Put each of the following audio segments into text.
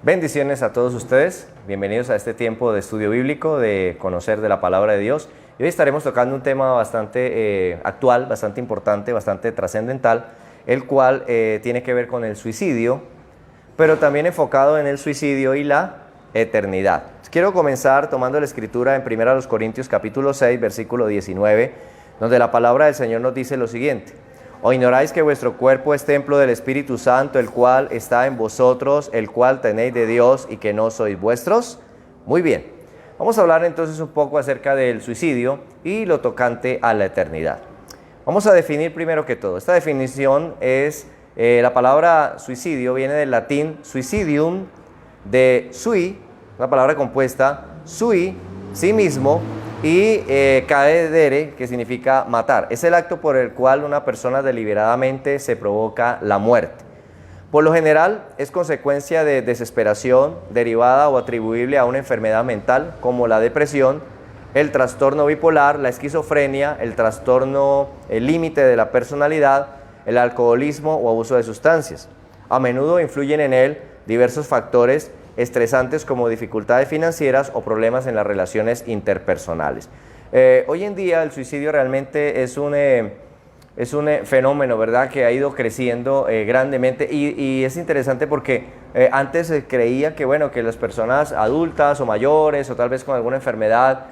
Bendiciones a todos ustedes, bienvenidos a este tiempo de estudio bíblico, de conocer de la palabra de Dios. Y hoy estaremos tocando un tema bastante actual, bastante importante, bastante trascendental, el cual tiene que ver con el suicidio, pero también enfocado en el suicidio y la eternidad. Quiero comenzar tomando la escritura en 1 Corintios capítulo 6, versículo 19, donde la palabra del Señor nos dice lo siguiente: ¿O ignoráis que vuestro cuerpo es templo del Espíritu Santo, el cual está en vosotros, el cual tenéis de Dios y que no sois vuestros? Muy bien, vamos a hablar entonces un poco acerca del suicidio y lo tocante a la eternidad. Vamos a definir primero que todo. Esta definición es, la palabra suicidio viene del latín suicidium, de sui, una palabra compuesta, sui, sí mismo, y cadere, que significa matar. Es el acto por el cual una persona deliberadamente se provoca la muerte. Por lo general es consecuencia de desesperación derivada o atribuible a una enfermedad mental como la depresión, el trastorno bipolar, la esquizofrenia, el trastorno límite de la personalidad, el alcoholismo o abuso de sustancias. A menudo influyen en él diversos factores estresantes como dificultades financieras o problemas en las relaciones interpersonales. Hoy en día el suicidio realmente es un fenómeno, ¿verdad?, que ha ido creciendo grandemente y es interesante porque antes se creía que, bueno, que las personas adultas o mayores o tal vez con alguna enfermedad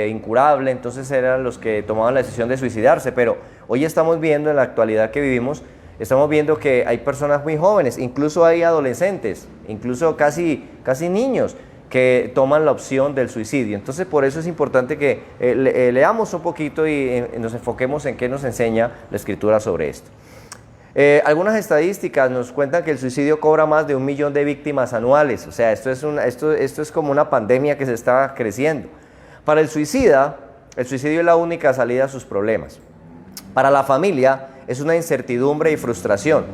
incurable, entonces eran los que tomaban la decisión de suicidarse, pero hoy estamos viendo en la actualidad que vivimos. Estamos viendo que hay personas muy jóvenes, incluso hay adolescentes, incluso casi niños que toman la opción del suicidio. Entonces, por eso es importante que leamos un poquito y nos enfoquemos en qué nos enseña la Escritura sobre esto. Algunas estadísticas nos cuentan que el suicidio cobra más de 1 millón de víctimas anuales. O sea, esto es como una pandemia que se está creciendo. Para el suicida, el suicidio es la única salida a sus problemas. Para la familia, es una incertidumbre y frustración.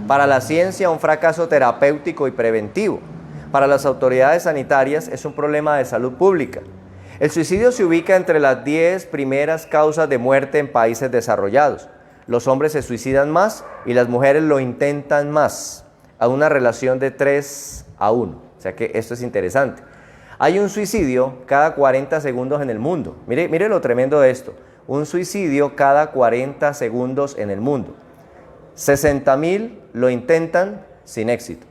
Para la ciencia, un fracaso terapéutico y preventivo. Para las autoridades sanitarias, es un problema de salud pública. El suicidio se ubica entre las 10 primeras causas de muerte en países desarrollados. Los hombres se suicidan más y las mujeres lo intentan más, a una relación de 3-1. O sea que esto es interesante. Hay un suicidio cada 40 segundos en el mundo. Mire lo tremendo de esto. Un suicidio cada 40 segundos en el mundo. 60,000 lo intentan sin éxito.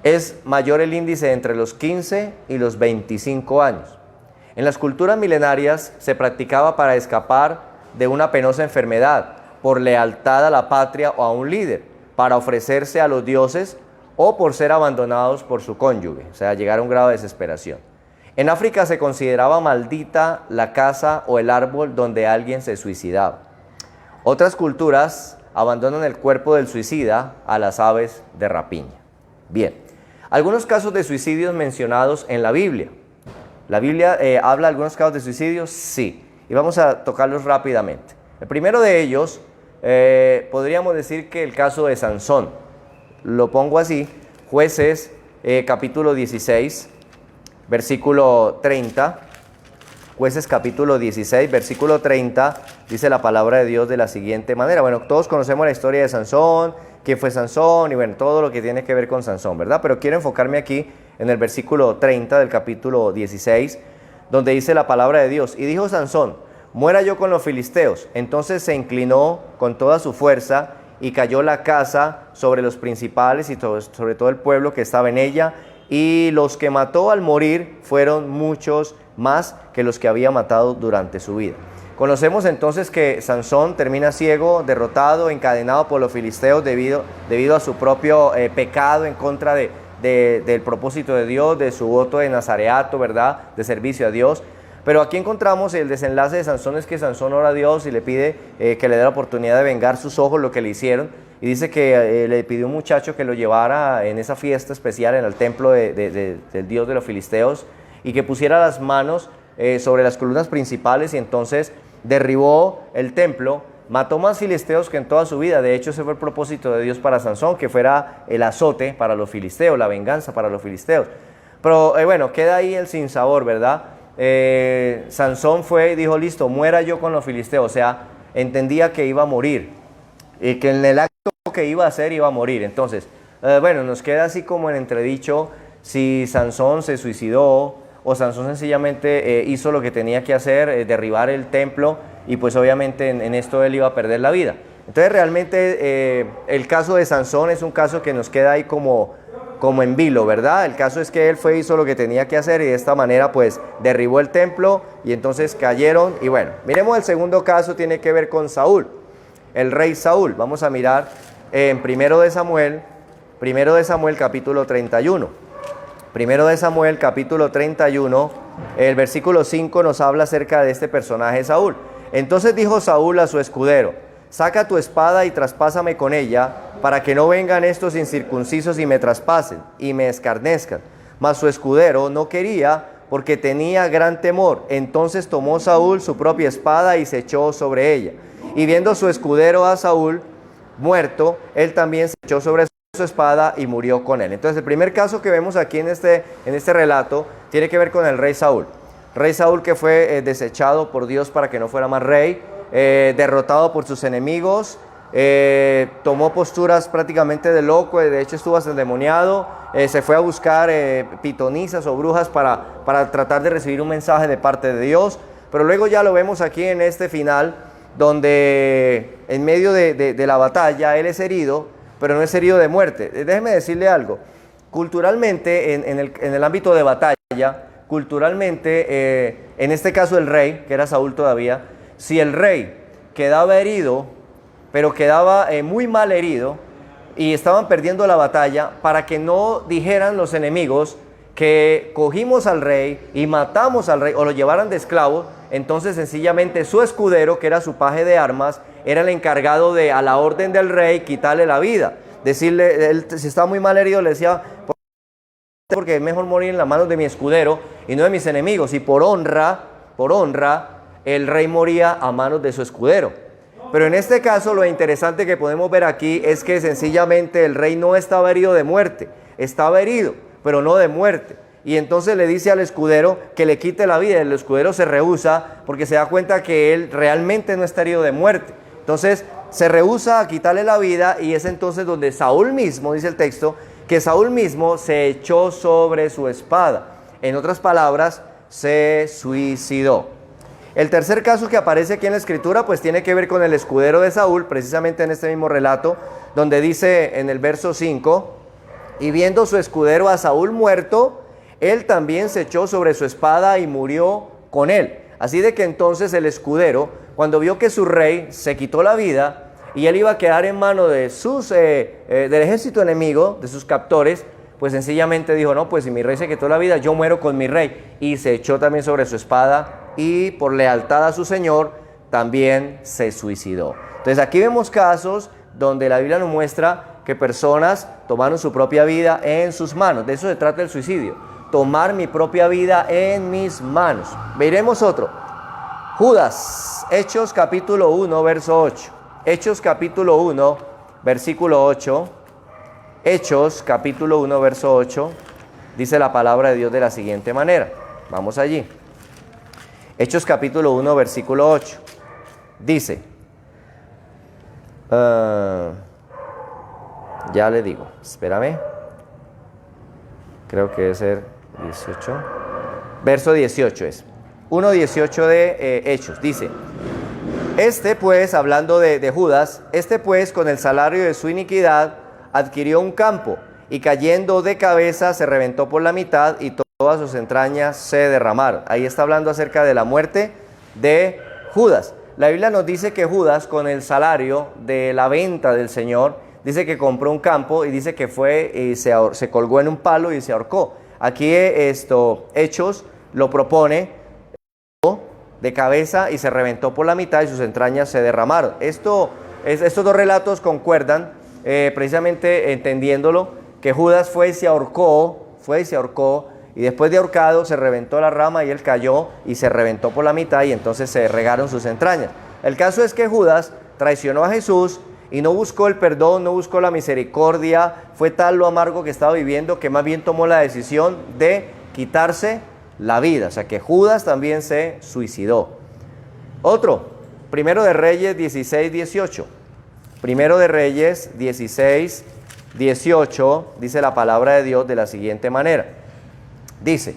Es mayor el índice entre los 15 y los 25 años. En las culturas milenarias se practicaba para escapar de una penosa enfermedad, por lealtad a la patria o a un líder, para ofrecerse a los dioses o por ser abandonados por su cónyuge, o sea, llegar a un grado de desesperación. En África se consideraba maldita la casa o el árbol donde alguien se suicidaba. Otras culturas abandonan el cuerpo del suicida a las aves de rapiña. Bien, algunos casos de suicidios mencionados en la Biblia. ¿La Biblia habla de algunos casos de suicidios? Sí, y vamos a tocarlos rápidamente. El primero de ellos, podríamos decir que el caso de Sansón. Lo pongo así, Jueces capítulo 16, versículo 30, Jueces capítulo 16, versículo 30, dice la palabra de Dios de la siguiente manera. Bueno, todos conocemos la historia de Sansón, quién fue Sansón y bueno, todo lo que tiene que ver con Sansón, ¿verdad? Pero quiero enfocarme aquí en el versículo 30 del capítulo 16, donde dice la palabra de Dios: y dijo Sansón, muera yo con los filisteos. Entonces se inclinó con toda su fuerza y cayó la casa sobre los principales y sobre todo el pueblo que estaba en ella. Y los que mató al morir fueron muchos más que los que había matado durante su vida. Conocemos entonces que Sansón termina ciego, derrotado, encadenado por los filisteos debido a su propio pecado en contra del propósito de Dios, de su voto de nazareato, ¿verdad?, de servicio a Dios. Pero aquí encontramos el desenlace de Sansón, es que Sansón ora a Dios y le pide que le dé la oportunidad de vengar sus ojos lo que le hicieron. Y dice que le pidió un muchacho que lo llevara en esa fiesta especial en el templo del dios de los filisteos y que pusiera las manos sobre las columnas principales, y entonces derribó el templo, mató más filisteos que en toda su vida. De hecho, ese fue el propósito de Dios para Sansón, que fuera el azote para los filisteos, la venganza para los filisteos. Pero bueno, queda ahí el sinsabor, ¿verdad? Sansón fue y dijo, listo, muera yo con los filisteos. O sea, entendía que iba a morir y que en el acto que iba a hacer iba a morir. Entonces, bueno, nos queda así como en entredicho si Sansón se suicidó o Sansón sencillamente hizo lo que tenía que hacer, derribar el templo, y pues obviamente en esto él iba a perder la vida. Entonces realmente el caso de Sansón es un caso que nos queda ahí como en vilo, ¿verdad? El caso es que él hizo lo que tenía que hacer y de esta manera pues derribó el templo y entonces cayeron. Y bueno, miremos el segundo caso, tiene que ver con Saúl, el rey Saúl. Vamos a mirar en primero de Samuel capítulo 31. Primero de Samuel capítulo 31, el versículo 5 nos habla acerca de este personaje Saúl. Entonces dijo Saúl a su escudero: saca tu espada y traspásame con ella, para que no vengan estos incircuncisos y me traspasen y me escarnezcan. Mas su escudero no quería, porque tenía gran temor. Entonces tomó Saúl su propia espada y se echó sobre ella. Y viendo su escudero a Saúl muerto, él también se echó sobre su espada y murió con él. Entonces el primer caso que vemos aquí en este relato tiene que ver con el rey Saúl. Rey Saúl que fue desechado por Dios para que no fuera más rey, derrotado por sus enemigos, tomó posturas prácticamente de loco, de hecho estuvo hasta endemoniado, se fue a buscar pitonisas o brujas para tratar de recibir un mensaje de parte de Dios, pero luego ya lo vemos aquí en este final, donde en medio de la batalla él es herido, pero no es herido de muerte. Déjeme decirle algo, culturalmente en el ámbito de batalla, culturalmente, en este caso el rey, que era Saúl todavía, si el rey quedaba herido, pero quedaba muy mal herido, y estaban perdiendo la batalla, para que no dijeran los enemigos que cogimos al rey y matamos al rey, o lo llevaran de esclavo, entonces sencillamente su escudero, que era su paje de armas, era el encargado de, a la orden del rey, quitarle la vida. Decirle, él, si estaba muy mal herido, le decía: porque es mejor morir en las manos de mi escudero y no de mis enemigos. Y por honra, el rey moría a manos de su escudero. Pero en este caso lo interesante que podemos ver aquí es que sencillamente el rey no estaba herido de muerte, estaba herido, pero no de muerte. Y entonces le dice al escudero que le quite la vida. El escudero se rehúsa porque se da cuenta que él realmente no está herido de muerte. Entonces se rehúsa a quitarle la vida, y es entonces donde Saúl mismo, dice el texto, que Saúl mismo se echó sobre su espada. En otras palabras, se suicidó. El tercer caso que aparece aquí en la escritura pues tiene que ver con el escudero de Saúl, precisamente en este mismo relato, donde dice en el verso 5: y viendo su escudero a Saúl muerto, él también se echó sobre su espada y murió con él. Así de que entonces el escudero, cuando vio que su rey se quitó la vida y él iba a quedar en manos de del ejército enemigo, de sus captores, pues sencillamente dijo: no, pues si mi rey se quitó la vida, yo muero con mi rey. Y se echó también sobre su espada y por lealtad a su señor también se suicidó. Entonces aquí vemos casos donde la Biblia nos muestra que personas tomaron su propia vida en sus manos. De eso se trata el suicidio: tomar mi propia vida en mis manos. Veremos otro. Judas, Hechos capítulo 1, verso 8. Hechos capítulo 1, versículo 8. Hechos capítulo 1, verso 8. Dice la palabra de Dios de la siguiente manera. Vamos allí. Hechos capítulo 1, versículo 8. Dice, ya le digo, espérame. Creo que debe ser 18. Verso 18 es. 1:18 de Hechos. Dice: este pues, hablando de Judas, este pues con el salario de su iniquidad adquirió un campo, y cayendo de cabeza se reventó por la mitad, y todas sus entrañas se derramaron. Ahí está hablando acerca de la muerte de Judas. La Biblia nos dice que Judas, con el salario de la venta del Señor, dice que compró un campo, y dice que fue y se colgó en un palo y se ahorcó. Aquí Hechos lo propone de cabeza y se reventó por la mitad y sus entrañas se derramaron. Estos dos relatos concuerdan, precisamente entendiéndolo, que Judas fue y se ahorcó, y después de ahorcado se reventó la rama y él cayó y se reventó por la mitad, y entonces se regaron sus entrañas. El caso es que Judas traicionó a Jesús y no buscó el perdón, no buscó la misericordia. Fue tal lo amargo que estaba viviendo que más bien tomó la decisión de quitarse la vida. O sea que Judas también se suicidó. Otro, Primero de Reyes 16:18. Primero de Reyes 16, 18, dice la palabra de Dios de la siguiente manera. Dice: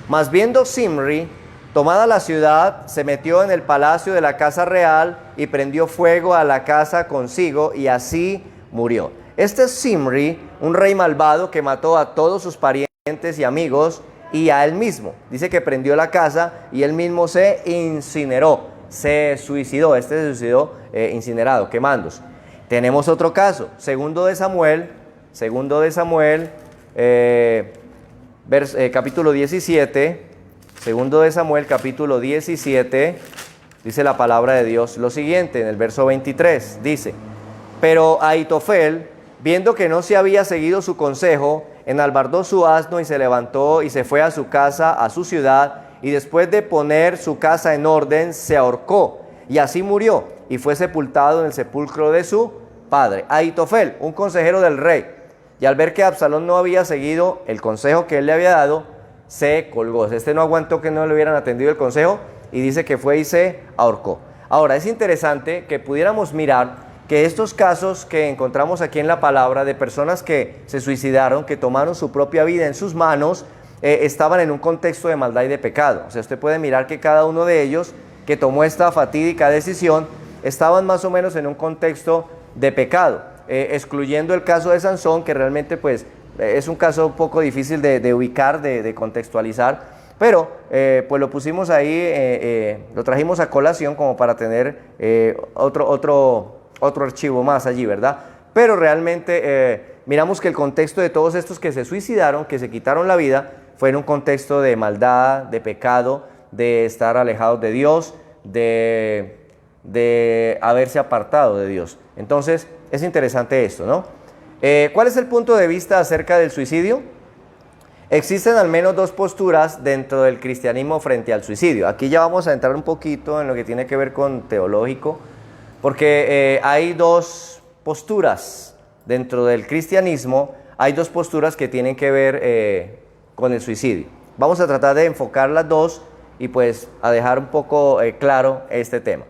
mas viendo Zimri tomada la ciudad, se metió en el palacio de la casa real y prendió fuego a la casa consigo, y así murió. Este es Zimri, un rey malvado que mató a todos sus parientes y amigos y a él mismo. Dice que prendió la casa y él mismo se incineró, se suicidó. Este se suicidó incinerado, quemándose. Tenemos otro caso, segundo de Samuel, capítulo 17, segundo de Samuel, capítulo 17, dice la palabra de Dios lo siguiente, en el verso 23, dice: pero Ahitofel, viendo que no se había seguido su consejo, enalbardó su asno y se levantó y se fue a su casa, a su ciudad, y después de poner su casa en orden, se ahorcó, y así murió, y fue sepultado en el sepulcro de su padre. Ahitofel, un consejero del rey, y al ver que Absalón no había seguido el consejo que él le había dado, se colgó. Este no aguantó que no le hubieran atendido el consejo, y dice que fue y se ahorcó. Ahora, es interesante que pudiéramos mirar que estos casos que encontramos aquí en la palabra de personas que se suicidaron, que tomaron su propia vida en sus manos, estaban en un contexto de maldad y de pecado. O sea, usted puede mirar que cada uno de ellos que tomó esta fatídica decisión estaban más o menos en un contexto de pecado, excluyendo el caso de Sansón, que realmente pues es un caso un poco difícil de ubicar, de contextualizar, pero pues lo pusimos ahí, lo trajimos a colación como para tener otro archivo más allí, ¿verdad? Pero realmente miramos que el contexto de todos estos que se suicidaron, que se quitaron la vida, fue en un contexto de maldad, de pecado, de estar alejados de Dios, de haberse apartado de Dios. Entonces, es interesante esto, ¿no? ¿Cuál es el punto de vista acerca del suicidio? Existen al menos dos posturas dentro del cristianismo frente al suicidio. Aquí ya vamos a entrar un poquito en lo que tiene que ver con teológico, porque hay dos posturas dentro del cristianismo, hay dos posturas que tienen que ver con el suicidio. Vamos a tratar de enfocar las dos y pues a dejar un poco claro este tema.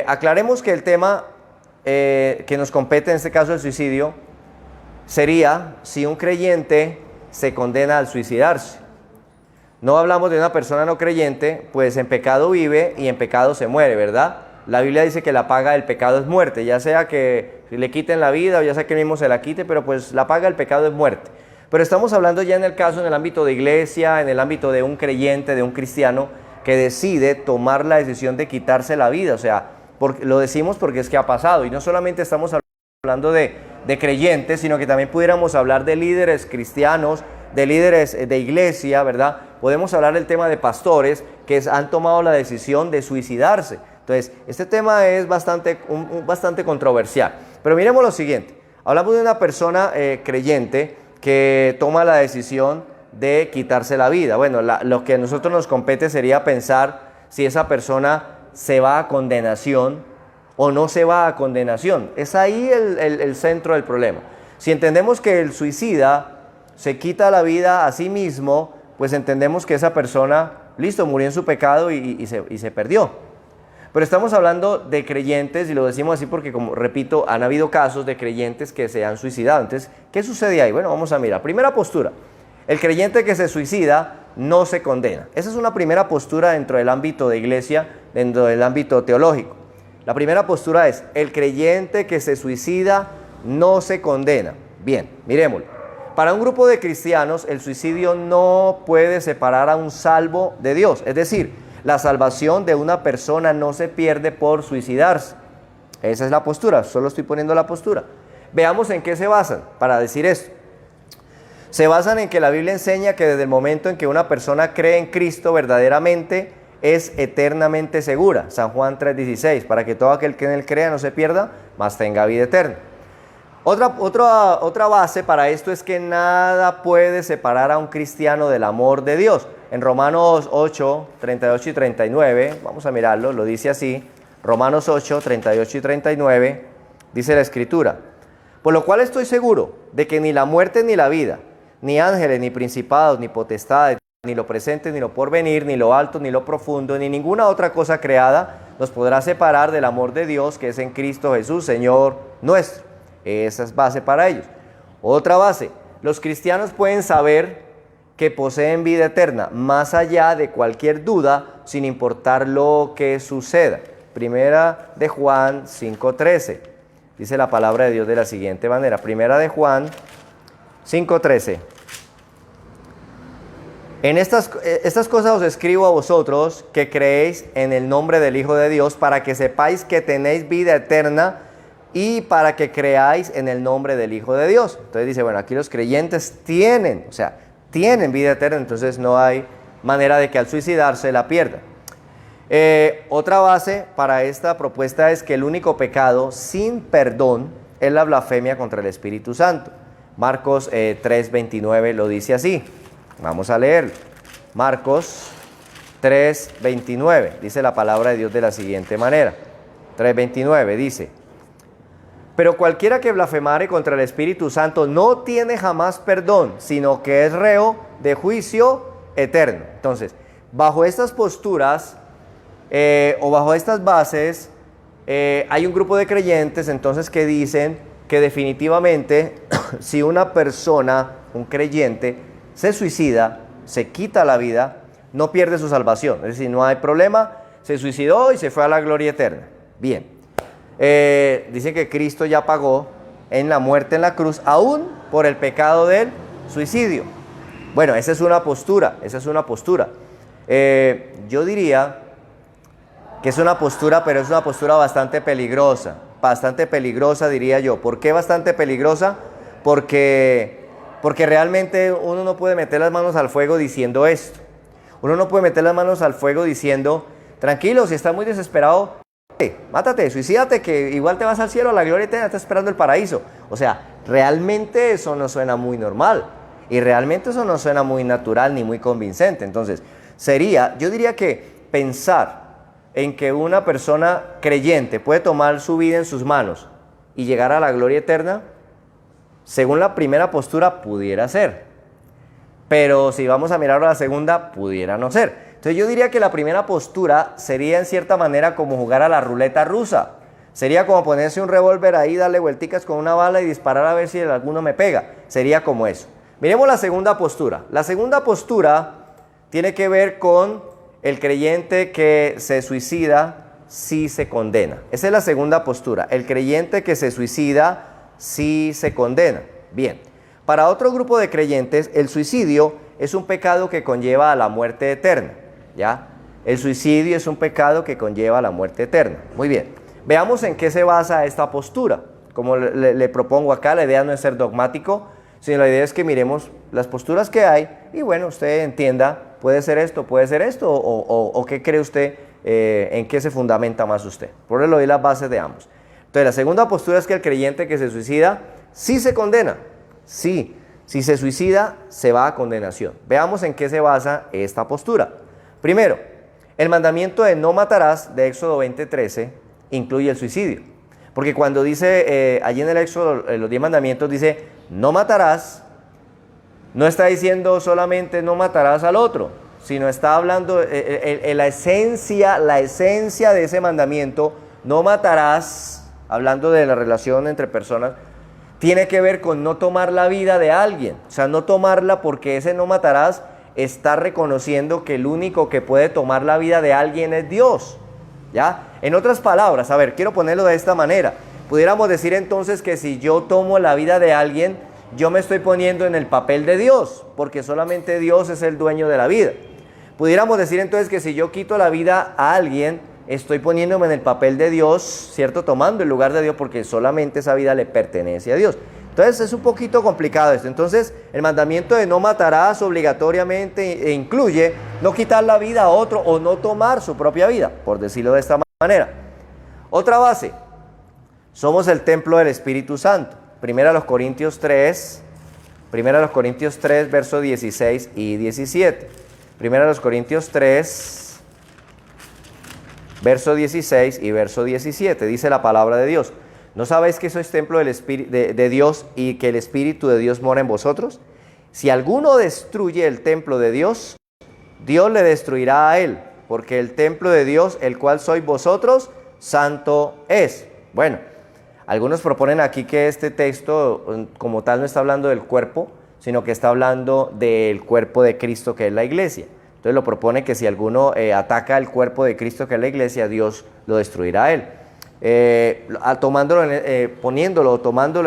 Aclaremos que el tema que nos compete en este caso el suicidio sería si un creyente se condena al suicidarse. No hablamos de una persona no creyente, pues en pecado vive y en pecado se muere, ¿verdad? La Biblia dice que la paga del pecado es muerte, ya sea que le quiten la vida o ya sea que él mismo se la quite, pero pues la paga del pecado es muerte. Pero estamos hablando ya en el caso, en el ámbito de iglesia, en el ámbito de un creyente, de un cristiano que decide tomar la decisión de quitarse la vida. O sea, lo decimos porque es que ha pasado, y no solamente estamos hablando de creyentes, sino que también pudiéramos hablar de líderes cristianos, de líderes de iglesia, ¿verdad? Podemos hablar del tema de pastores que han tomado la decisión de suicidarse. Entonces, este tema es bastante controversial. Pero miremos lo siguiente. Hablamos de una persona creyente que toma la decisión de quitarse la vida. Bueno, lo que a nosotros nos compete sería pensar si esa persona se va a condenación o no se va a condenación. Es ahí el centro del problema. Si entendemos que el suicida se quita la vida a sí mismo, pues entendemos que esa persona, listo, murió en su pecado y se perdió. Pero estamos hablando de creyentes, y lo decimos así porque, como repito, han habido casos de creyentes que se han suicidado. Entonces, ¿qué sucede ahí? Bueno, vamos a mirar. Primera postura: el creyente que se suicida no se condena. Esa es una primera postura dentro del ámbito de iglesia, dentro del ámbito teológico. La primera postura es: el creyente que se suicida no se condena. Bien, miremoslo. Para un grupo de cristianos, el suicidio no puede separar a un salvo de Dios. Es decir, la salvación de una persona no se pierde por suicidarse. Esa es la postura, solo estoy poniendo la postura. Veamos en qué se basan para decir esto. Se basan en que la Biblia enseña que desde el momento en que una persona cree en Cristo verdaderamente, es eternamente segura. San Juan 3:16, para que todo aquel que en él crea no se pierda, mas tenga vida eterna. Otra base para esto es que nada puede separar a un cristiano del amor de Dios. En Romanos 8, 38 y 39, vamos a mirarlo, lo dice así. Romanos 8, 38 y 39, dice la Escritura: por lo cual estoy seguro de que ni la muerte ni la vida, ni ángeles, ni principados, ni potestades, ni lo presente, ni lo porvenir, ni lo alto, ni lo profundo, ni ninguna otra cosa creada nos podrá separar del amor de Dios que es en Cristo Jesús, Señor nuestro. Esa es base para ellos. Otra base, los cristianos pueden saber que poseen vida eterna, más allá de cualquier duda, sin importar lo que suceda. Primera de Juan 5:13. Dice la palabra de Dios de la siguiente manera. Primera de Juan 5:13. En estas cosas os escribo a vosotros que creéis en el nombre del Hijo de Dios, para que sepáis que tenéis vida eterna y para que creáis en el nombre del Hijo de Dios. Entonces dice, bueno, aquí los creyentes tienen vida eterna, entonces no hay manera de que al suicidarse la pierdan. Otra base para esta propuesta es que el único pecado sin perdón es la blasfemia contra el Espíritu Santo. Marcos 3:29 lo dice así. Vamos a leerlo. Marcos 3:29 dice la palabra de Dios de la siguiente manera. 3:29 dice: pero cualquiera que blasfemare contra el Espíritu Santo no tiene jamás perdón, sino que es reo de juicio eterno. Entonces, bajo estas posturas o bajo estas bases, hay un grupo de creyentes entonces que dicen que definitivamente si una persona, un creyente, se suicida, se quita la vida, no pierde su salvación. Es decir, no hay problema, se suicidó y se fue a la gloria eterna. Bien. Dice que Cristo ya pagó en la muerte en la cruz, aún por el pecado del suicidio. Bueno, esa es una postura, yo diría que es una postura, pero es una postura bastante peligrosa diría yo. ¿Por qué bastante peligrosa? Porque realmente uno no puede meter las manos al fuego diciendo esto. Uno no puede meter las manos al fuego diciendo, tranquilo, si estás muy desesperado, mátate, suicídate, que igual te vas al cielo, a la gloria eterna, estás esperando el paraíso. O sea, realmente eso no suena muy normal y realmente eso no suena muy natural ni muy convincente. Entonces, yo diría que pensar en que una persona creyente puede tomar su vida en sus manos y llegar a la gloria eterna, según la primera postura pudiera ser, pero si vamos a mirar a la segunda, pudiera no ser. Entonces yo diría que la primera postura sería en cierta manera como jugar a la ruleta rusa. Sería como ponerse un revólver ahí, darle vuelticas con una bala y disparar a ver si alguno me pega. Sería como eso. Miremos la segunda postura. La segunda postura tiene que ver con el creyente que se suicida si se condena. Esa es la segunda postura. El creyente que se suicida si se condena. Bien. Para otro grupo de creyentes, el suicidio es un pecado que conlleva a la muerte eterna. ¿Ya? El suicidio es un pecado que conlleva a la muerte eterna. Muy bien. Veamos en qué se basa esta postura. Como le propongo acá, la idea no es ser dogmático, sino la idea es que miremos las posturas que hay y bueno, usted entienda, puede ser esto o qué cree usted, en qué se fundamenta más usted. Por eso le doy las bases de ambos. Entonces, la segunda postura es que el creyente que se suicida sí se condena. Sí, si se suicida, se va a condenación. Veamos en qué se basa esta postura. Primero, el mandamiento de no matarás de Éxodo 20:13 incluye el suicidio. Porque cuando dice, allí en el Éxodo, los 10 mandamientos dice, no matarás, no está diciendo solamente no matarás al otro, sino está hablando, la esencia de ese mandamiento, no matarás, hablando de la relación entre personas, tiene que ver con no tomar la vida de alguien. O sea, no tomarla porque ese no matarás está reconociendo que el único que puede tomar la vida de alguien es Dios. ¿Ya? En otras palabras, a ver, quiero ponerlo de esta manera. Pudiéramos decir entonces que si yo tomo la vida de alguien, yo me estoy poniendo en el papel de Dios, porque solamente Dios es el dueño de la vida. Pudiéramos decir entonces que si yo quito la vida a alguien, estoy poniéndome en el papel de Dios, ¿cierto? Tomando el lugar de Dios, porque solamente esa vida le pertenece a Dios. Entonces es un poquito complicado esto. Entonces el mandamiento de no matarás obligatoriamente incluye no quitar la vida a otro o no tomar su propia vida, por decirlo de esta manera. Otra base, somos el templo del Espíritu Santo. Primera los Corintios 3, versos 16 y 17. Primera los Corintios 3, verso 16 y verso 17. Dice la palabra de Dios. ¿No sabéis que sois templo del Espíritu de Dios y que el Espíritu de Dios mora en vosotros? Si alguno destruye el templo de Dios, Dios le destruirá a él, porque el templo de Dios, el cual sois vosotros, santo es. Bueno, Algunos proponen aquí que este texto como tal no está hablando del cuerpo, sino que está hablando del cuerpo de Cristo, que es la iglesia. Entonces lo propone que si alguno ataca el cuerpo de Cristo, que es la iglesia, Dios lo destruirá a él. Tomándolo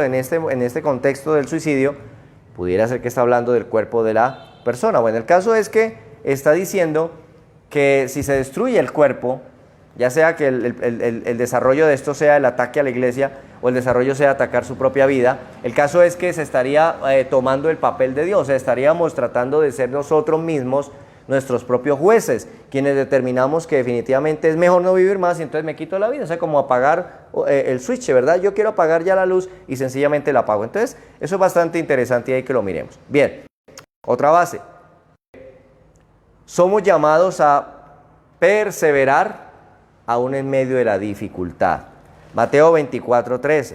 en este contexto del suicidio, pudiera ser que está hablando del cuerpo de la persona. Bueno, el caso es que está diciendo que si se destruye el cuerpo, ya sea que el desarrollo de esto sea el ataque a la iglesia o el desarrollo sea atacar su propia vida, el caso es que se estaría tomando el papel de Dios, o sea, estaríamos tratando de ser nosotros mismos nuestros propios jueces, quienes determinamos que definitivamente es mejor no vivir más y entonces me quito la vida, o sea, como apagar el switch, ¿verdad? Yo quiero apagar ya la luz y sencillamente la apago. Entonces, eso es bastante interesante y hay que lo miremos. Bien, otra base. Somos llamados a perseverar aún en medio de la dificultad. Mateo 24:13.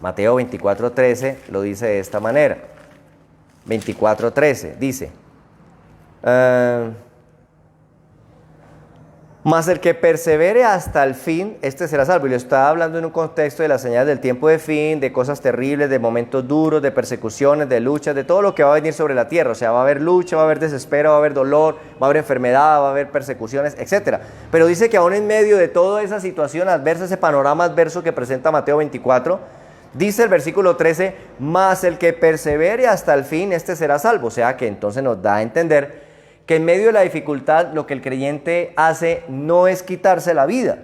Mateo 24:13 lo dice de esta manera. 24:13 dice: mas el que persevere hasta el fin, este será salvo. Y lo está hablando en un contexto de las señales del tiempo de fin, de cosas terribles, de momentos duros, de persecuciones, de luchas, de todo lo que va a venir sobre la tierra. O sea, va a haber lucha, va a haber desespero, va a haber dolor, va a haber enfermedad, va a haber persecuciones, etc. Pero dice que aún en medio de toda esa situación adversa, ese panorama adverso que presenta Mateo 24, dice el versículo 13, mas el que persevere hasta el fin, este será salvo. O sea que entonces nos da a entender que en medio de la dificultad lo que el creyente hace no es quitarse la vida.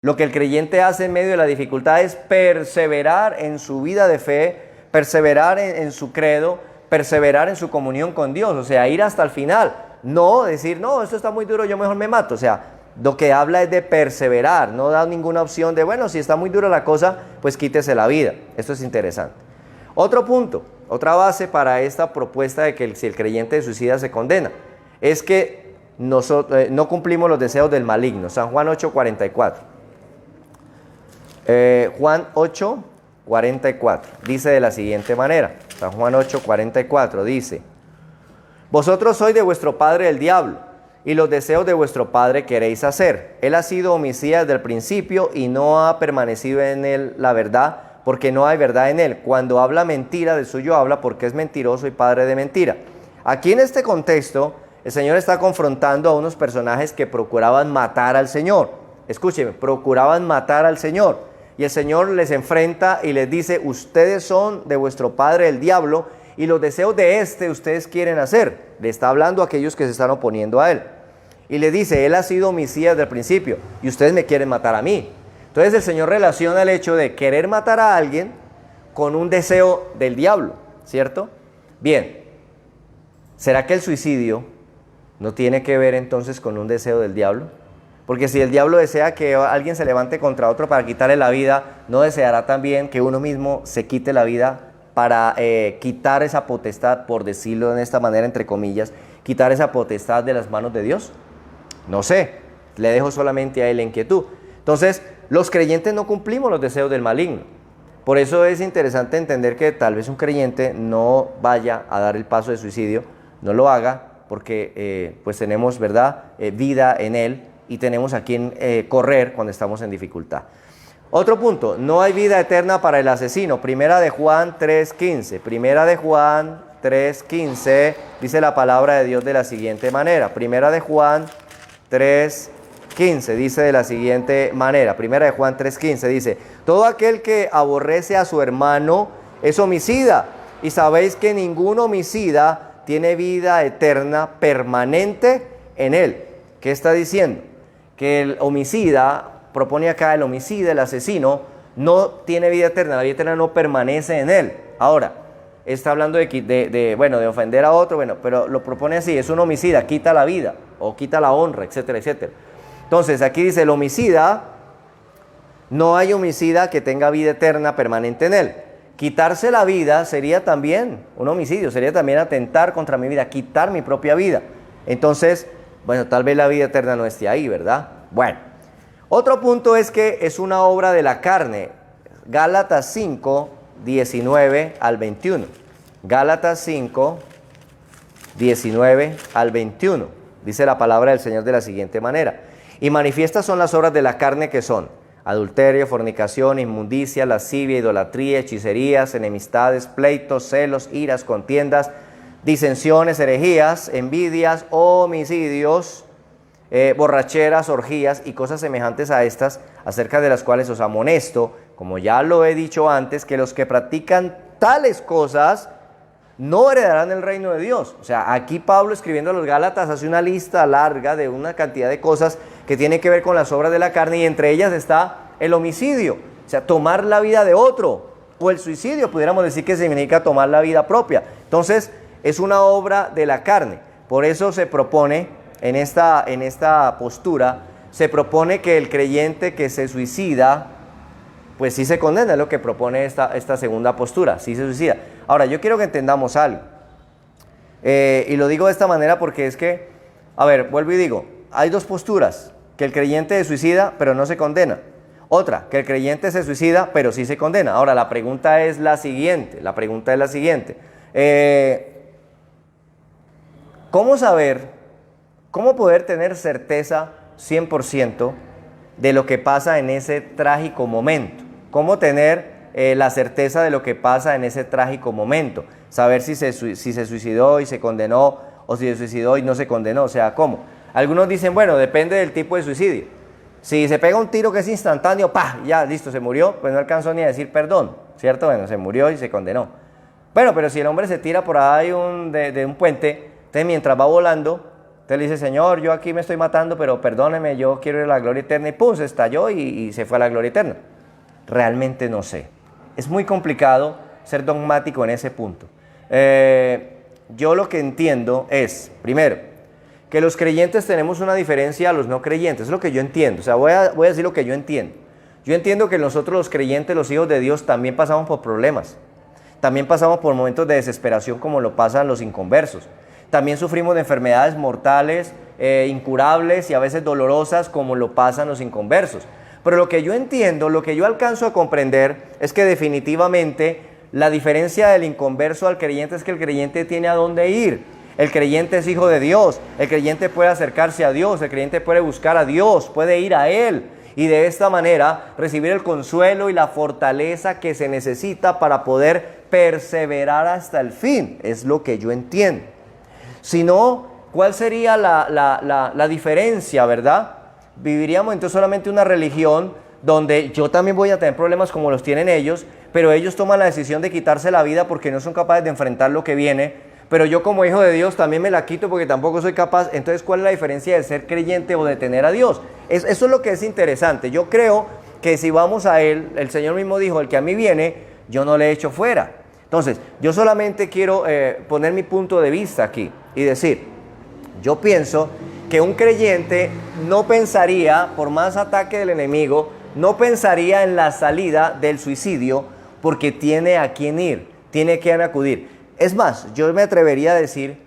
Lo que el creyente hace en medio de la dificultad es perseverar en su vida de fe, perseverar en su credo, perseverar en su comunión con Dios, o sea, ir hasta el final. No decir, no, esto está muy duro, yo mejor me mato. O sea, lo que habla es de perseverar, no da ninguna opción de, bueno, si está muy dura la cosa, pues quítese la vida. Esto es interesante. Otro punto, otra base para esta propuesta de que si el creyente se suicida se condena, es que nosotros no cumplimos los deseos del maligno. San Juan 8:44. Juan 8:44 dice de la siguiente manera. San Juan 8:44 dice: vosotros sois de vuestro padre el diablo, y los deseos de vuestro padre queréis hacer. Él ha sido homicida desde el principio y no ha permanecido en él la verdad, porque no hay verdad en él. Cuando habla mentira, de suyo habla, porque es mentiroso y padre de mentira. Aquí en este contexto, el Señor está confrontando a unos personajes que procuraban matar al Señor. Escúcheme, procuraban matar al Señor. Y el Señor les enfrenta y les dice, ustedes son de vuestro padre el diablo, y los deseos de ustedes quieren hacer. Le está hablando a aquellos que se están oponiendo a él. Y le dice, él ha sido homicida desde el principio, y ustedes me quieren matar a mí. Entonces el Señor relaciona el hecho de querer matar a alguien con un deseo del diablo, ¿cierto? Bien, ¿será que el suicidio no tiene que ver entonces con un deseo del diablo? Porque si el diablo desea que alguien se levante contra otro para quitarle la vida, ¿no deseará también que uno mismo se quite la vida para quitar esa potestad, por decirlo de esta manera, entre comillas, quitar esa potestad de las manos de Dios? No sé, le dejo solamente a él la inquietud. Entonces, los creyentes no cumplimos los deseos del maligno. Por eso es interesante entender que tal vez un creyente no vaya a dar el paso de suicidio, no lo haga, porque pues tenemos, ¿verdad?, vida en él y tenemos a quien correr cuando estamos en dificultad. Otro punto, no hay vida eterna para el asesino. Primera de Juan 3:15. Primera de Juan 3:15 dice la palabra de Dios de la siguiente manera. Primera de Juan 3:15 dice de la siguiente manera. Primera de Juan 3:15 dice: todo aquel que aborrece a su hermano es homicida, y sabéis que ningún homicida tiene vida eterna permanente en él. ¿Qué está diciendo? Que el homicida, propone acá el homicida, el asesino, no tiene vida eterna, la vida eterna no permanece en él. Ahora, está hablando de ofender a otro, pero lo propone así, es un homicida, quita la vida, o quita la honra, etcétera, etcétera. Entonces, aquí dice el homicida, no hay homicida que tenga vida eterna permanente en él. Quitarse la vida sería también un homicidio, sería también atentar contra mi vida, quitar mi propia vida. Entonces, tal vez la vida eterna no esté ahí, ¿verdad? Bueno, otro punto es que es una obra de la carne. Gálatas 5, 19 al 21. Gálatas 5, 19 al 21. Dice la palabra del Señor de la siguiente manera: y manifiestas son las obras de la carne, que son adulterio, fornicación, inmundicia, lascivia, idolatría, hechicerías, enemistades, pleitos, celos, iras, contiendas, disensiones, herejías, envidias, homicidios, borracheras, orgías y cosas semejantes a estas, acerca de las cuales os amonesto, como ya lo he dicho antes, que los que practican tales cosas no heredarán el reino de Dios. O sea, aquí Pablo, escribiendo a los Gálatas, hace una lista larga de una cantidad de cosas que tienen que ver con las obras de la carne, y entre ellas está el homicidio, o sea, tomar la vida de otro, o el suicidio, pudiéramos decir que significa tomar la vida propia. Entonces, es una obra de la carne. Por eso se propone, en esta postura, se propone que el creyente que se suicida, pues sí se condena, es lo que propone esta segunda postura, sí se suicida. Ahora, yo quiero que entendamos algo, y lo digo de esta manera porque es que, a ver, vuelvo y digo, hay dos posturas: que el creyente se suicida pero no se condena; otra, que el creyente se suicida pero sí se condena. Ahora, la pregunta es la siguiente, ¿cómo saber, cómo poder tener certeza 100% de lo que pasa en ese trágico momento? ¿Cómo tener la certeza de lo que pasa en ese trágico momento? Saber si se suicidó y se condenó, o si se suicidó y no se condenó. O sea, ¿cómo? Algunos dicen, bueno, depende del tipo de suicidio. Si se pega un tiro que es instantáneo, ¡pah!, ya, listo, se murió, pues no alcanzó ni a decir perdón, ¿cierto? Bueno, se murió y se condenó. Bueno, pero si el hombre se tira por ahí de un puente, entonces mientras va volando, entonces le dice, Señor, yo aquí me estoy matando, pero perdóneme, yo quiero ir a la gloria eterna, y pum, se estalló y se fue a la gloria eterna. Realmente no sé. Es muy complicado ser dogmático en ese punto. Yo lo que entiendo es, primero, que los creyentes tenemos una diferencia a los no creyentes. Es lo que yo entiendo. O sea, voy a decir lo que yo entiendo. Yo entiendo que nosotros los creyentes, los hijos de Dios, también pasamos por problemas. También pasamos por momentos de desesperación como lo pasan los inconversos. También sufrimos de enfermedades mortales, incurables y a veces dolorosas como lo pasan los inconversos. Pero lo que yo entiendo, lo que yo alcanzo a comprender es que definitivamente la diferencia del inconverso al creyente es que el creyente tiene a dónde ir. El creyente es hijo de Dios, el creyente puede acercarse a Dios, el creyente puede buscar a Dios, puede ir a Él y de esta manera recibir el consuelo y la fortaleza que se necesita para poder perseverar hasta el fin. Es lo que yo entiendo. Si no, ¿cuál sería la diferencia, verdad? Viviríamos entonces solamente una religión donde yo también voy a tener problemas como los tienen ellos, pero ellos toman la decisión de quitarse la vida porque no son capaces de enfrentar lo que viene, pero yo como hijo de Dios también me la quito porque tampoco soy capaz. Entonces, ¿cuál es la diferencia de ser creyente o de tener a Dios? Eso es lo que es interesante. Yo creo que si vamos a Él, el Señor mismo dijo, el que a mí viene, yo no le echo fuera. Entonces, yo solamente quiero poner mi punto de vista aquí y decir, yo pienso que un creyente no pensaría, por más ataque del enemigo, no pensaría en la salida del suicidio porque tiene a quién ir, tiene a quién acudir. Es más, yo me atrevería a decir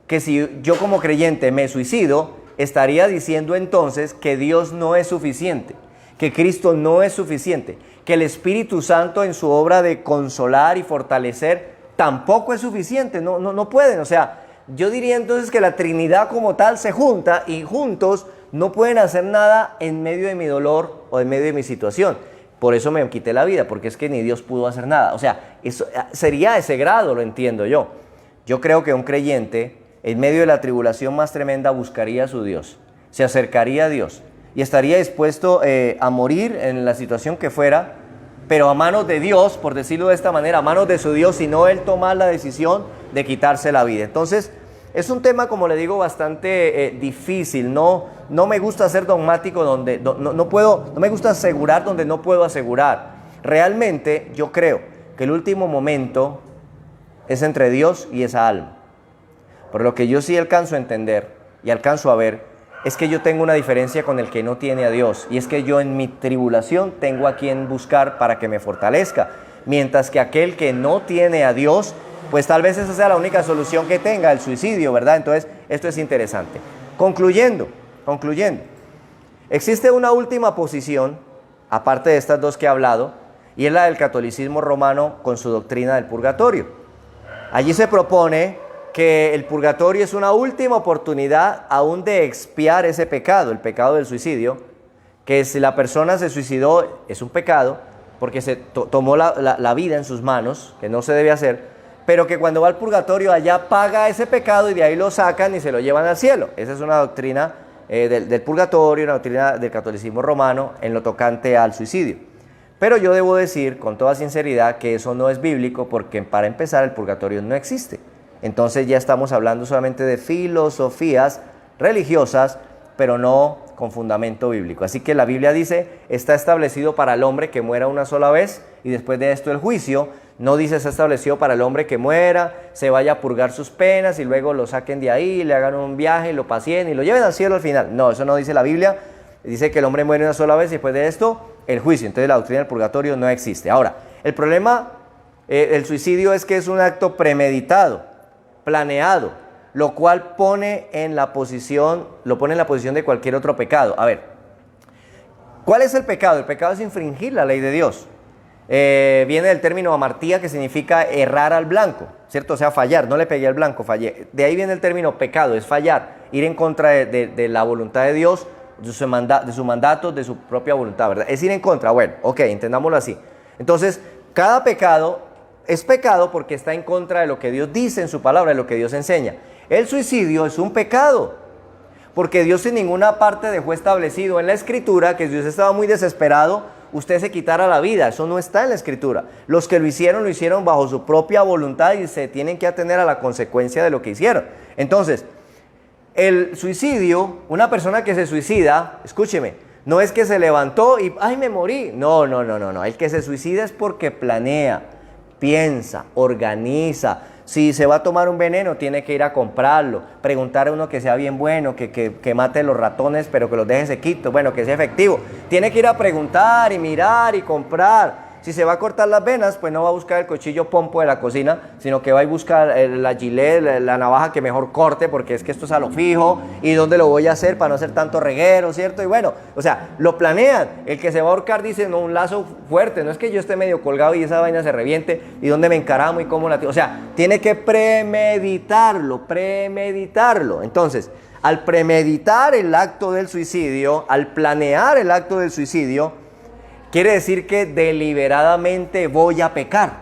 que si yo como creyente me suicido, estaría diciendo entonces que Dios no es suficiente, que Cristo no es suficiente, que el Espíritu Santo en su obra de consolar y fortalecer tampoco es suficiente, no pueden. O sea, yo diría entonces que la Trinidad como tal se junta y juntos no pueden hacer nada en medio de mi dolor o en medio de mi situación. Por eso me quité la vida, porque es que ni Dios pudo hacer nada. O sea, eso sería ese grado, lo entiendo yo. Yo creo que un creyente, en medio de la tribulación más tremenda, buscaría a su Dios, se acercaría a Dios y estaría dispuesto a morir en la situación que fuera, pero a manos de Dios, por decirlo de esta manera, a manos de su Dios, si no él tomar la decisión de quitarse la vida. Entonces, es un tema, como le digo, bastante difícil. No me gusta ser dogmático donde no me gusta asegurar donde no puedo asegurar. Realmente yo creo que el último momento es entre Dios y esa alma. Pero lo que yo sí alcanzo a entender y alcanzo a ver es que yo tengo una diferencia con el que no tiene a Dios, y es que yo en mi tribulación tengo a quien buscar para que me fortalezca, mientras que aquel que no tiene a Dios, pues tal vez esa sea la única solución que tenga, el suicidio, ¿verdad? Entonces, esto es interesante. Concluyendo, existe una última posición, aparte de estas dos que he hablado, y es la del catolicismo romano con su doctrina del purgatorio. Allí se propone que el purgatorio es una última oportunidad aún de expiar ese pecado, el pecado del suicidio, que si la persona se suicidó es un pecado, porque se tomó la vida en sus manos, que no se debe hacer, pero que cuando va al purgatorio allá paga ese pecado y de ahí lo sacan y se lo llevan al cielo. Esa es una doctrina del purgatorio, una doctrina del catolicismo romano en lo tocante al suicidio. Pero yo debo decir con toda sinceridad que eso no es bíblico, porque para empezar el purgatorio no existe. Entonces ya estamos hablando solamente de filosofías religiosas, pero no con fundamento bíblico. Así que la Biblia dice, está establecido para el hombre que muera una sola vez y después de esto el juicio. No dice está establecido para el hombre que muera, se vaya a purgar sus penas y luego lo saquen de ahí, le hagan un viaje, lo paseen y lo lleven al cielo al final. No, eso no dice la Biblia. Dice que el hombre muere una sola vez y después de esto el juicio. Entonces la doctrina del purgatorio no existe. Ahora, el problema del suicidio es que es un acto premeditado, planeado, lo cual pone en la posición de cualquier otro pecado. A ver, ¿cuál es el pecado? El pecado es infringir la ley de Dios. Viene del término amartía, que significa errar al blanco, ¿cierto? O sea, fallar, no le pegué al blanco, fallé. De ahí viene el término pecado, es fallar, ir en contra de la voluntad de Dios, de su mandato, de su propia voluntad, ¿verdad? Es ir en contra. Bueno, ok, entendámoslo así. Entonces, cada pecado es pecado porque está en contra de lo que Dios dice en su palabra, de lo que Dios enseña. El suicidio es un pecado, porque Dios en ninguna parte dejó establecido en la Escritura que si Dios estaba muy desesperado, usted se quitara la vida. Eso no está en la Escritura. Los que lo hicieron bajo su propia voluntad y se tienen que atener a la consecuencia de lo que hicieron. Entonces, el suicidio, una persona que se suicida, escúcheme, no es que se levantó y ¡ay, me morí! No. El que se suicida es porque planea, piensa, organiza. Si se va a tomar un veneno, tiene que ir a comprarlo, preguntar a uno que sea bien bueno, que mate los ratones, pero que los deje sequitos, bueno, que sea efectivo. Tiene que ir a preguntar y mirar y comprar. Si se va a cortar las venas, pues no va a buscar el cuchillo pompo de la cocina, sino que va a buscar la gilet, la navaja que mejor corte, porque es que esto es a lo fijo, y dónde lo voy a hacer para no hacer tanto reguero, ¿cierto? Y bueno, o sea, lo planean. El que se va a ahorcar dice, no, un lazo fuerte, no es que yo esté medio colgado y esa vaina se reviente, y dónde me encaramo y cómo la... O sea, tiene que premeditarlo. Entonces, al premeditar el acto del suicidio, al planear el acto del suicidio, quiere decir que deliberadamente voy a pecar.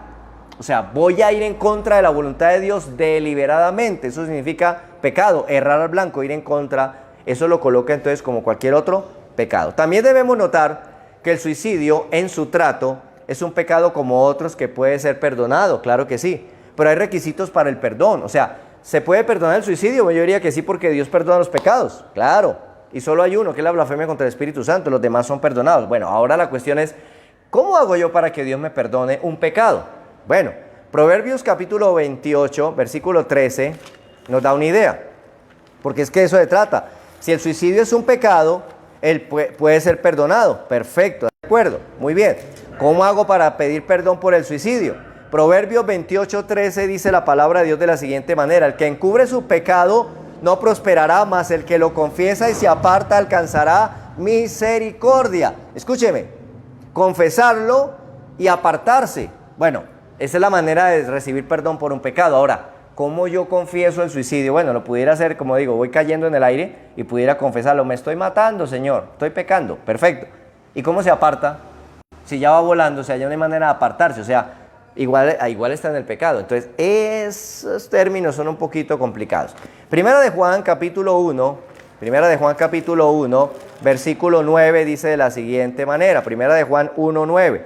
O sea, voy a ir en contra de la voluntad de Dios deliberadamente. Eso significa pecado, errar al blanco, ir en contra. Eso lo coloca entonces como cualquier otro pecado. También debemos notar que el suicidio en su trato es un pecado como otros que puede ser perdonado, claro que sí. Pero hay requisitos para el perdón. O sea, ¿se puede perdonar el suicidio? Yo diría que sí, porque Dios perdona los pecados, claro. Y solo hay uno, que es la blasfemia contra el Espíritu Santo, los demás son perdonados. Bueno, ahora la cuestión es, ¿cómo hago yo para que Dios me perdone un pecado? Bueno, Proverbios capítulo 28, versículo 13, nos da una idea, porque es que eso se trata. Si el suicidio es un pecado, él puede ser perdonado. Perfecto, de acuerdo, muy bien. ¿Cómo hago para pedir perdón por el suicidio? Proverbios 28, 13 dice la palabra de Dios de la siguiente manera: el que encubre su pecado no prosperará, mas el que lo confiesa y se aparta alcanzará misericordia. Escúcheme, confesarlo y apartarse. Bueno, esa es la manera de recibir perdón por un pecado. Ahora, ¿cómo yo confieso el suicidio? Bueno, lo pudiera hacer, como digo, voy cayendo en el aire y pudiera confesarlo. Me estoy matando, Señor, estoy pecando. Perfecto. ¿Y cómo se aparta? Si ya va volando, o sea, ya no hay manera de apartarse, o sea, igual está en el pecado. Entonces, esos términos son un poquito complicados. Primera de Juan capítulo 1, versículo 9 dice de la siguiente manera. Primera de Juan 1, 9.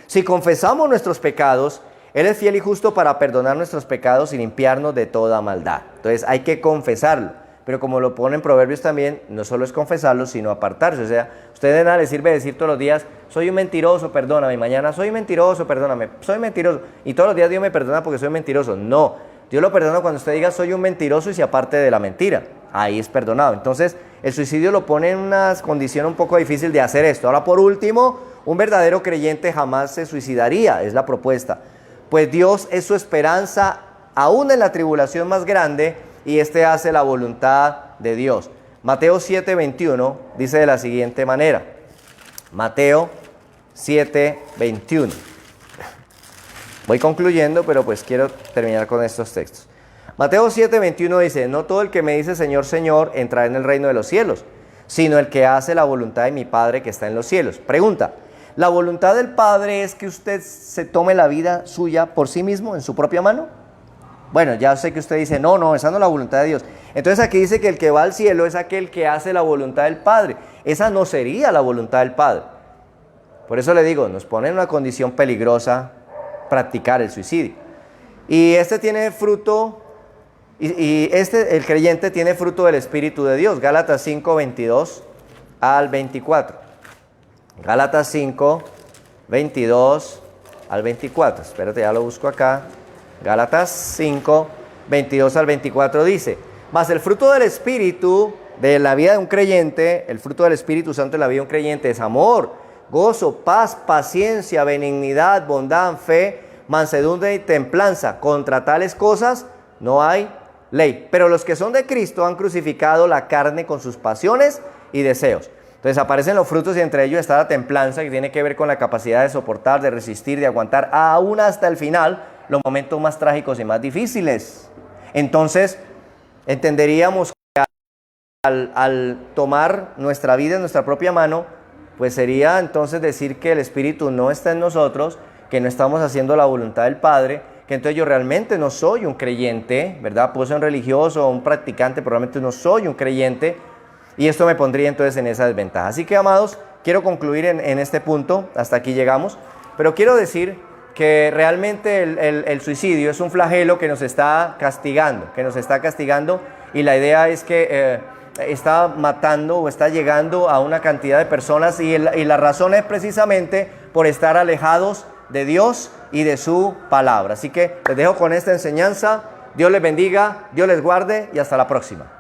Si confesamos nuestros pecados, Él es fiel y justo para perdonar nuestros pecados y limpiarnos de toda maldad. Entonces, hay que confesarlo. Pero como lo pone en Proverbios también, no solo es confesarlo, sino apartarse. O sea, usted de nada le sirve decir todos los días, soy un mentiroso, perdóname. Mañana, soy mentiroso, perdóname. Soy mentiroso. Y todos los días Dios me perdona porque soy mentiroso. No, Dios lo perdona cuando usted diga, soy un mentiroso, y se aparte de la mentira. Ahí es perdonado. Entonces, el suicidio lo pone en una condición un poco difícil de hacer esto. Ahora, por último, un verdadero creyente jamás se suicidaría, es la propuesta. Pues Dios es su esperanza, aún en la tribulación más grande, y hace la voluntad de Dios. Mateo 7:21 dice de la siguiente manera. Mateo 7:21. Voy concluyendo, pero pues quiero terminar con estos textos. Mateo 7:21 dice, no todo el que me dice Señor, Señor, entrará en el reino de los cielos, sino el que hace la voluntad de mi Padre que está en los cielos. Pregunta, ¿la voluntad del Padre es que usted se tome la vida suya por sí mismo, en su propia mano? Bueno, ya sé que usted dice, no, esa no es la voluntad de Dios. Entonces aquí dice que el que va al cielo es aquel que hace la voluntad del Padre. Esa no sería la voluntad del Padre. Por eso le digo, nos pone en una condición peligrosa practicar el suicidio. Y este tiene fruto, el creyente tiene fruto del Espíritu de Dios. Gálatas 5, 22 al 24. Gálatas 5, 22 al 24. Espérate, ya lo busco acá. Gálatas 5, 22 al 24 dice: mas el fruto del Espíritu de la vida de un creyente, el fruto del Espíritu Santo de la vida de un creyente es amor, gozo, paz, paciencia, benignidad, bondad, fe, mansedumbre y templanza. Contra tales cosas no hay ley. Pero los que son de Cristo han crucificado la carne con sus pasiones y deseos. Entonces aparecen los frutos y entre ellos está la templanza, que tiene que ver con la capacidad de soportar, de resistir, de aguantar aún hasta el final los momentos más trágicos y más difíciles. Entonces entenderíamos que al tomar nuestra vida en nuestra propia mano, pues sería entonces decir que el Espíritu no está en nosotros, que no estamos haciendo la voluntad del Padre, que entonces yo realmente no soy un creyente, ¿verdad? Puedo ser un religioso o un practicante, pero realmente no soy un creyente, y esto me pondría entonces en esa desventaja. Así que, amados, quiero concluir en este punto, hasta aquí llegamos, pero quiero decir que realmente el suicidio es un flagelo que nos está castigando, y la idea es que está matando o está llegando a una cantidad de personas y la razón es precisamente por estar alejados de Dios y de su palabra. Así que les dejo con esta enseñanza. Dios les bendiga, Dios les guarde y hasta la próxima.